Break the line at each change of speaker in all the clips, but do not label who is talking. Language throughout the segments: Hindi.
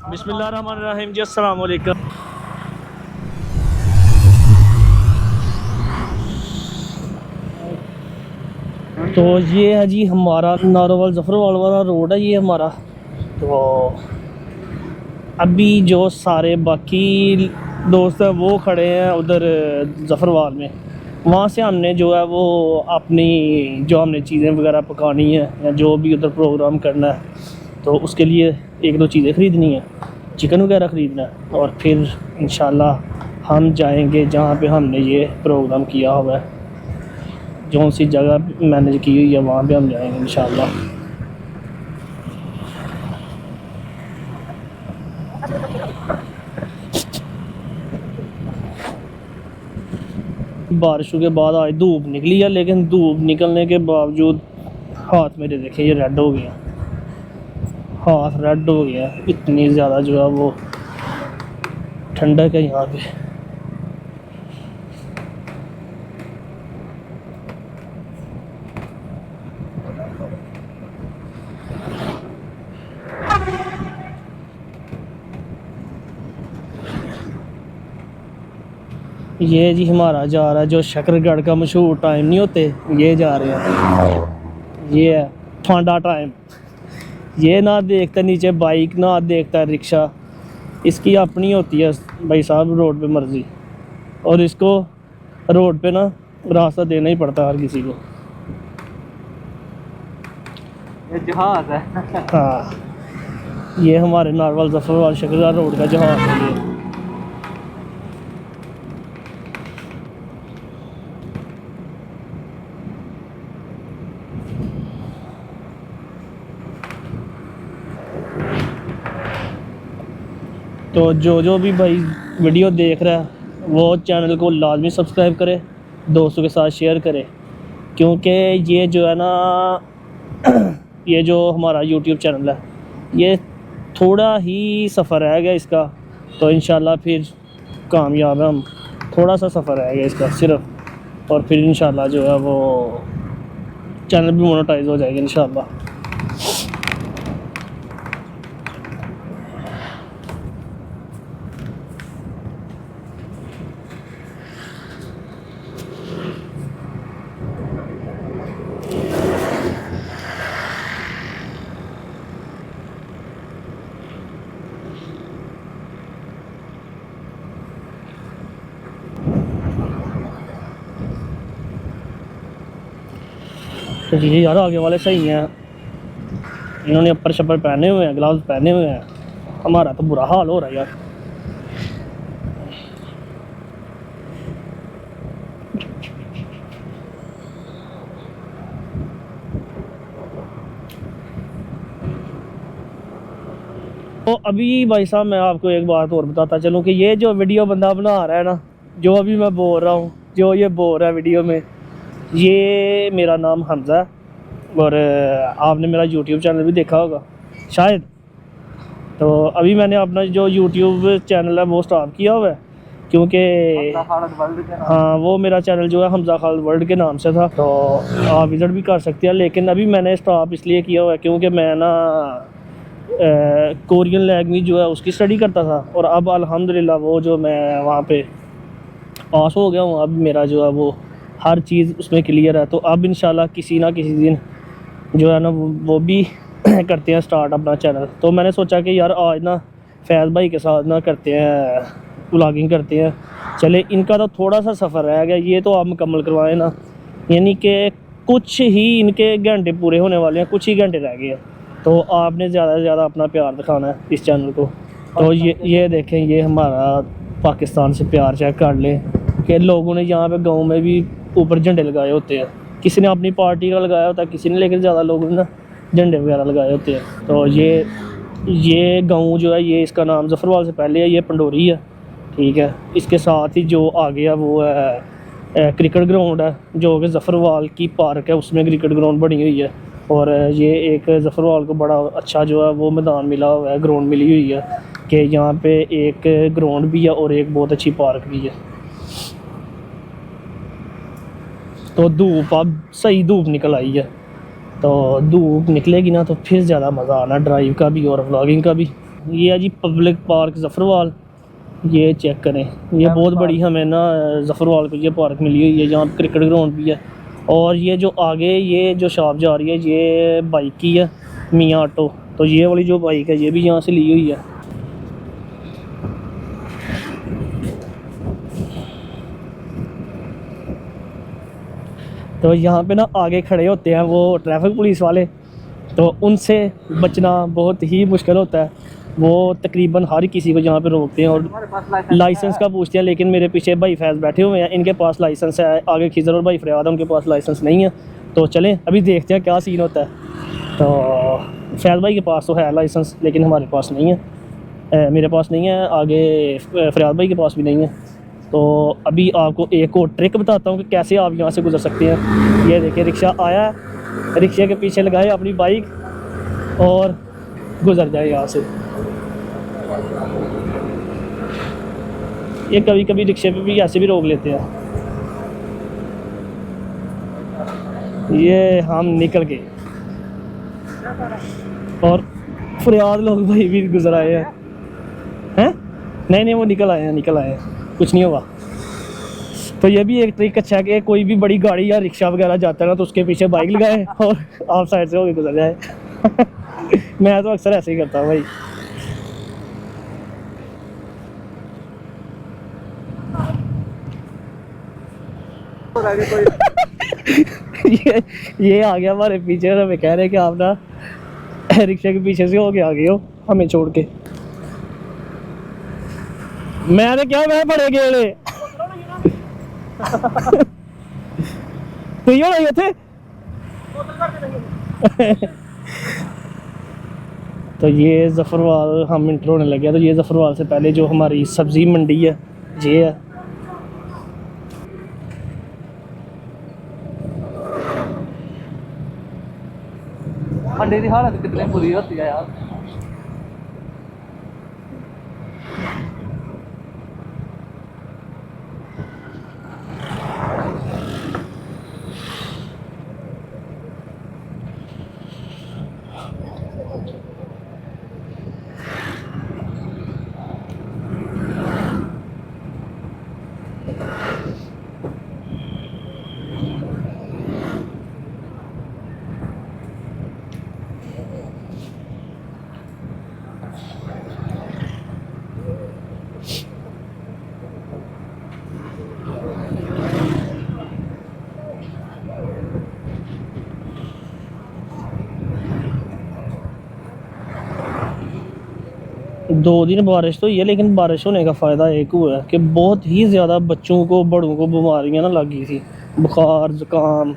बिस्मिल्लाहिर्रहमानिर्रहीम जी, अस्सलाम वालेकुम। तो ये है जी हमारा नारोवाल ज़फ़रवाल वाला रोड है ये हमारा। तो अभी जो सारे बाकी दोस्त हैं वो खड़े हैं उधर ज़फ़रवाल में। वहाँ से हमने जो है वो अपनी जो हमने चीज़ें वगैरह पकानी है या जो भी उधर प्रोग्राम करना है तो उसके लिए एक दो चीज़ें ख़रीदनी है, चिकन वगैरह ख़रीदना है और फिर इंशाल्लाह हम जाएंगे जहाँ पे हमने ये प्रोग्राम किया हुआ है, जो सी जगह मैनेज की हुई है वहाँ पे हम जाएंगे इंशाल्लाह। बारिशों के बाद आज धूप निकली है, लेकिन धूप निकलने के बावजूद हाथ मेरे देखे ये रेड हो गया, हाथ रेड हो गया। इतनी ज़्यादा जो है वो ठंडक है यहाँ पे। ये जी हमारा जा रहा है जो शकरगढ़ का मशहूर टाइम नहीं होते, ये जा रहे हैं। ये है फांडा टाइम। ये ना देखता नीचे बाइक ना देखता रिक्शा, इसकी अपनी होती है भाई साहब रोड पे मर्जी, और इसको रोड पे ना रास्ता देना ही पड़ता है हर किसी को।
ये जहाज है।
हाँ, ये हमारे नारवल ज़फ़रवाल शकरगढ़ रोड का जहाज है ये। तो जो भी भाई वीडियो देख रहा है वो चैनल को लाजमी सब्सक्राइब करे, दोस्तों के साथ शेयर करे, क्योंकि ये जो है ना ये जो हमारा यूट्यूब चैनल है ये थोड़ा ही सफ़र रह गया इसका, तो इंशाल्लाह फिर कामयाब है हम। थोड़ा सा सफ़र रह गया इसका सिर्फ, और फिर इंशाल्लाह जो है वो चैनल भी मोनेटाइज हो जाएगा इंशाल्लाह। तो ये यार आगे वाले सही हैं, इन्होंने अपर शपर पहने हुए हैं, ग्लव्स पहने हुए हैं, हमारा तो बुरा हाल हो रहा है यार। तो अभी भाई साहब मैं आपको एक बात और बताता चलूँ कि ये जो वीडियो बंदा बना रहा है ना, जो अभी मैं बोल रहा हूँ, जो ये बोल रहा है वीडियो में, ये मेरा नाम हमज़ा है और आपने मेरा यूट्यूब चैनल भी देखा होगा शायद। तो अभी मैंने अपना जो यूट्यूब चैनल है वो स्टार्ट किया हुआ है, क्योंकि हाँ वो मेरा चैनल जो है हमज़ा खालिद वर्ल्ड के नाम से था, तो आप विज़िट भी कर सकते हैं। लेकिन अभी मैंने स्टॉप इसलिए किया हुआ है क्योंकि मैं ना कोरियन लैंग्वेज जो है उसकी स्टडी करता था, और अब अल्हम्दुलिल्लाह वो जो मैं वहाँ पे पास हो गया हूँ, अब मेरा जो है वो हर चीज़ उसमें क्लियर है। तो अब इंशाल्लाह किसी ना किसी दिन जो है ना वो भी करते हैं स्टार्ट अपना चैनल। तो मैंने सोचा कि यार आज ना फैज़ भाई के साथ ना करते हैं, व्लॉगिंग करते हैं। चले इनका तो थोड़ा सा सफ़र रह गया, ये तो आप मुकम्मल करवाएं ना, यानी कि कुछ ही इनके घंटे पूरे होने वाले हैं, कुछ ही घंटे रह गए हैं। तो आपने ज़्यादा से ज़्यादा अपना प्यार दिखाना है इस चैनल को। तो ये देखें, ये हमारा पाकिस्तान से प्यार चेक कर लें कि लोगों ने यहाँ पे गांव में भी ऊपर झंडे लगाए होते हैं, किसी ने अपनी पार्टी का लगाया होता है, किसी ने, लेकिन ज़्यादा लोगों ने ना झंडे वगैरह लगाए होते हैं। तो ये गांव जो है ये इसका नाम ज़फ़रवाल से पहले है, ये पंडोरी है, ठीक है। इसके साथ ही जो आगे है वो है क्रिकेट ग्राउंड है, जो कि ज़फ़रवाल की पार्क है उसमें क्रिकेट ग्राउंड बनी हुई है। और ये एक ज़फ़रवाल को बड़ा अच्छा जो है वो मैदान मिला हुआ है, ग्राउंड मिली हुई है कि यहाँ पे एक ग्राउंड भी है और एक बहुत अच्छी पार्क भी है। तो धूप अब सही धूप निकल आई है, तो धूप निकलेगी ना तो फिर ज़्यादा मज़ा आना ड्राइव का भी और व्लॉगिंग का भी। ये है जी पब्लिक पार्क ज़फ़रवाल। ये चेक करें, ये बहुत बड़ी हमें ना ज़फ़रवाल को ये पार्क मिली हुई है, जहाँ क्रिकेट ग्राउंड भी है। और ये जो आगे ये जो शॉप जा रही है ये बाइक की है, मियाँ ऑटो। तो ये वाली जो बाइक है ये भी यहाँ से ली हुई है। तो यहाँ पे ना आगे खड़े होते हैं वो ट्रैफिक पुलिस वाले, तो उनसे बचना बहुत ही मुश्किल होता है। वो तकरीबन हर किसी को यहाँ पे रोकते हैं और
तुम्हारे पास
लाइसेंस का पूछते हैं। लेकिन मेरे पीछे भाई फैज़ बैठे हुए हैं, इनके पास लाइसेंस है। आगे खिजर और भाई फरियाद उनके पास लाइसेंस नहीं है। तो चलें अभी देखते हैं क्या सीन होता है। तो फैज़ भाई के पास तो है लाइसेंस, लेकिन हमारे पास नहीं है, मेरे पास नहीं है, आगे फरियाद भाई के पास भी नहीं है। तो अभी आपको एक और ट्रिक बताता हूँ कि कैसे आप यहाँ से गुजर सकते हैं। ये देखिए रिक्शा आया, रिक्शे के पीछे लगाए अपनी बाइक और गुजर जाए यहाँ से। ये कभी कभी रिक्शे पे भी ऐसे भी रोक लेते हैं। ये हम निकल गए और फरियाद लोग भाई भी गुजर आए हैं। नहीं वो निकल आए हैं, कुछ नहीं हुआ। तो ये भी एक ट्रिक अच्छा है कि कोई भी बड़ी गाड़ी या रिक्शा वगैरह जाता है ना, तो उसके पीछे बाइक लगाए और आप साइड से होके गुजर जाए। मैं तो अक्सर ऐसे ही करता हूँ भाई। ये आ गया हमारे पीछे और हमें कह रहे हैं कि आप ना रिक्शे के पीछे से होके आ गए हो हमें छोड़ के। मैंने क्या मैं पड़े गए तो ये थे। तो ये ज़फ़रवाल हम इंटर होने लगे। तो ये ज़फ़रवाल से पहले जो हमारी सब्ज़ी मंडी है ये है।
मंडी की हालत कितनी बुरी होती है यार।
दो दिन बारिश तो हुई है, लेकिन बारिश होने का फ़ायदा एक हुआ है कि बहुत ही ज़्यादा बच्चों को बड़ों को बीमारियां ना लग गई थी, बुखार ज़ुकाम।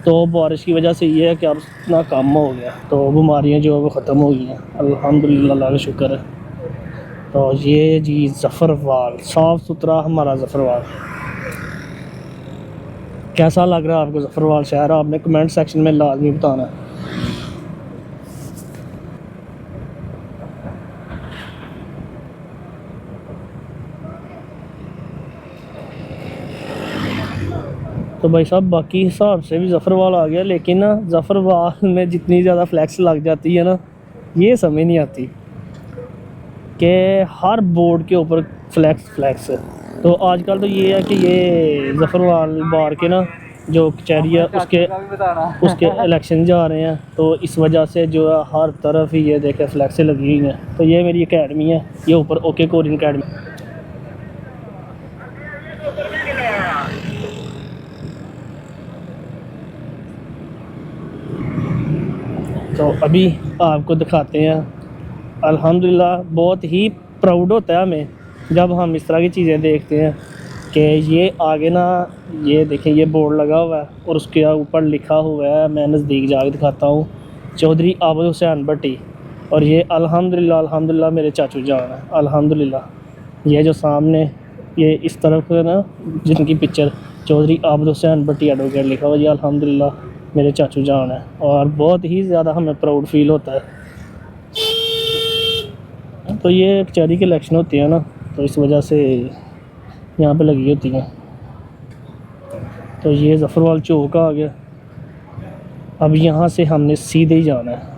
तो बारिश की वजह से ये है कि अब इतना कम हो गया, तो बीमारियां जो है वो ख़त्म हो गई हैं अल्हम्दुलिल्लाह, अल्लाह का शुक्र है। तो ये जी ज़फ़रवाल, साफ़ सुथरा हमारा ज़फ़रवाल। कैसा लग रहा है आपको ज़फ़रवाल शहर? आपने कमेंट सेक्शन में लाजमी बताना है। तो भाई साहब बाकी हिसाब से भी ज़फ़रवाल आ गया, लेकिन ना ज़फ़रवाल में जितनी ज़्यादा फ्लैक्स लग जाती है ना, ये समझ नहीं आती कि हर बोर्ड के ऊपर फ्लैक्स है। तो आजकल तो ये है कि ये ज़फ़रवाल बार के ना जो कचहरी है उसके इलेक्शन जा रहे हैं, तो इस वजह से जो है हर तरफ ही ये देखे फ्लैक्सें लगी हुई हैं। तो ये मेरी अकेडमी है, ये ऊपर ओके कोरियन अकेडमी। तो अभी आपको दिखाते हैं। अल्हम्दुलिल्लाह बहुत ही प्राउड होता है हमें जब हम इस तरह की चीज़ें देखते हैं कि ये आगे ना, ये देखें ये बोर्ड लगा हुआ है और उसके ऊपर लिखा हुआ है, मैं नज़दीक जाके दिखाता हूँ, चौधरी आबद हुसैन भट्टी। और ये अल्हम्दुलिल्लाह मेरे चाचू जान है। अल्हम्दुलिल्लाह ये जो सामने ये इस तरफ है ना, जिनकी पिक्चर चौधरी आबद हुसैन भट्टी एडवोकेट लिखा हुआ, ये अल्हम्दुलिल्लाह मेरे चाचू जान है। और बहुत ही ज़्यादा हमें प्राउड फील होता है। तो ये कचहरी के इलेक्शन होती है ना, तो इस वजह से यहाँ पे लगी होती हैं। तो ये ज़फ़रवाल चौक आ गया। अब यहाँ से हमने सीधे ही जाना है।